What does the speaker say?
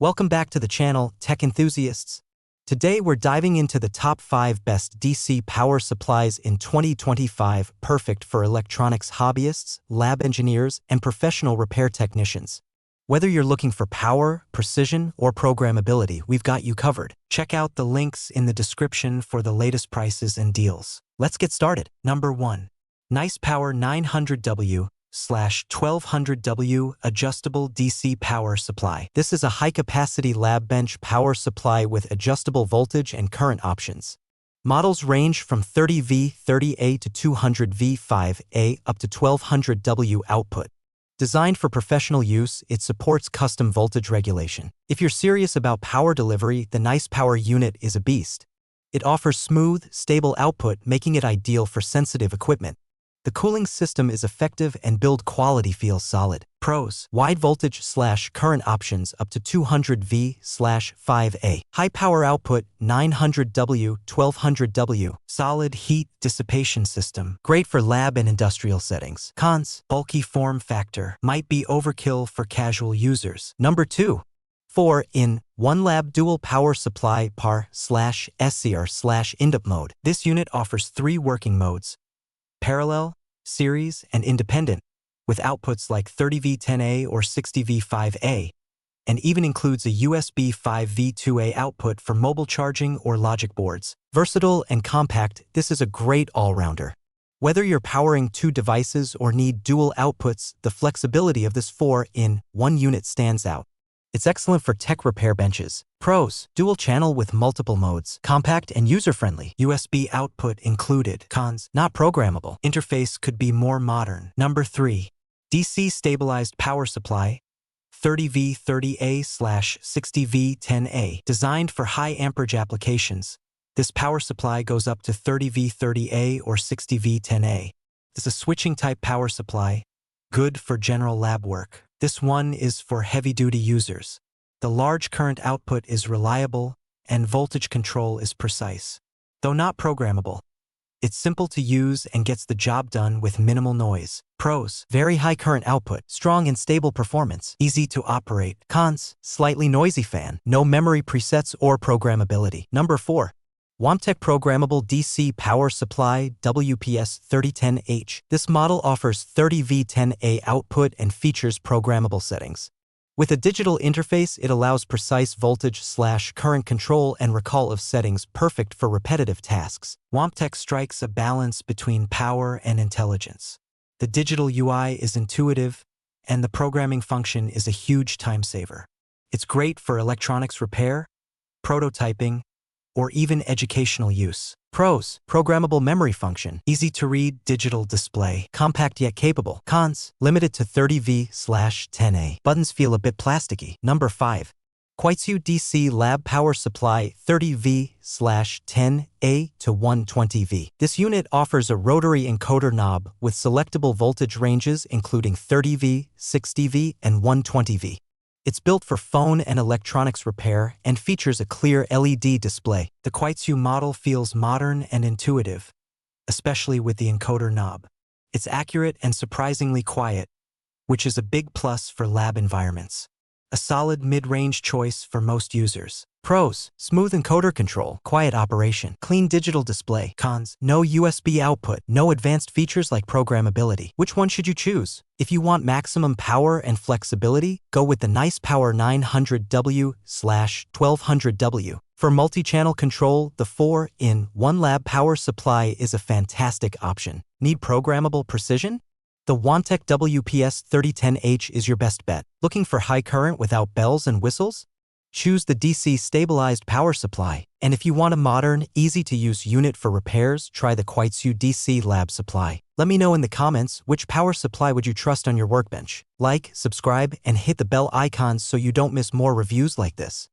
Welcome back to the channel, tech enthusiasts. Today we're diving into the top 5 best DC power supplies in 2025, perfect for electronics hobbyists, lab engineers, and professional repair technicians. Whether you're looking for power, precision, or programmability, we've got you covered. Check out the links in the description for the latest prices and deals. Let's get started. Number 1. Nice Power 900W/1200W Adjustable DC Power Supply. This is a high-capacity lab bench power supply with adjustable voltage and current options. Models range from 30V 30A to 200V 5A up to 1200W output. Designed for professional use, it supports custom voltage regulation. If you're serious about power delivery, the Nice Power unit is a beast. It offers smooth, stable output, making it ideal for sensitive equipment. The cooling system is effective and build quality feels solid. Pros: wide voltage/current options up to 200V/5A. High power output 900W/1200W. Solid heat dissipation system. Great for lab and industrial settings. Cons: bulky form factor. Might be overkill for casual users. Number 2. 4-in-1 Lab Dual Power Supply PAR/SCR/Indup mode. This unit offers 3 working modes: parallel, series, and independent, with outputs like 30V10A or 60V5A, and even includes a USB 5V2A output for mobile charging or logic boards. Versatile and compact, this is a great all-rounder. Whether you're powering 2 devices or need dual outputs, the flexibility of this 4-in-1 unit stands out. It's excellent for tech repair benches. Pros: dual channel with multiple modes. Compact and user-friendly. USB output included. Cons: not programmable. Interface could be more modern. Number 3. DC Stabilized Power Supply 30V30A/60V10A. Designed for high amperage applications, this power supply goes up to 30V30A or 60V10A. It's a switching type power supply, good for general lab work. This one is for heavy-duty users. The large current output is reliable, and voltage control is precise. Though not programmable, it's simple to use and gets the job done with minimal noise. Pros: very high current output, strong and stable performance, easy to operate. Cons: slightly noisy fan, no memory presets or programmability. Number 4. Wanptek Programmable DC Power Supply WPS3010H. This model offers 30V10A output and features programmable settings. With a digital interface, it allows precise voltage/current control and recall of settings, perfect for repetitive tasks. Wanptek strikes a balance between power and intelligence. The digital UI is intuitive, and the programming function is a huge time saver. It's great for electronics repair, prototyping, or even educational use. Pros: programmable memory function, easy to read digital display, compact yet capable. Cons: limited to 30V/10A. Buttons feel a bit plasticky. Number 5. KUAIQU DC Lab Power Supply 30V/10A to 120V. This unit offers a rotary encoder knob with selectable voltage ranges including 30V, 60V, and 120V. It's built for phone and electronics repair and features a clear LED display. The KUAIQU model feels modern and intuitive, especially with the encoder knob. It's accurate and surprisingly quiet, which is a big plus for lab environments. A solid mid-range choice for most users. Pros: smooth encoder control, quiet operation, clean digital display. Cons: no USB output, no advanced features like programmability. Which one should you choose? If you want maximum power and flexibility, go with the Nice Power 900W/1200W. For multi-channel control, the 4-in-1 Lab Power Supply is a fantastic option. Need programmable precision? The Wanptek WPS3010H is your best bet. Looking for high current without bells and whistles? Choose the DC Stabilized Power Supply. And if you want a modern, easy-to-use unit for repairs, try the KUAIQU DC Lab Supply. Let me know in the comments which power supply would you trust on your workbench. Like, subscribe, and hit the bell icons so you don't miss more reviews like this.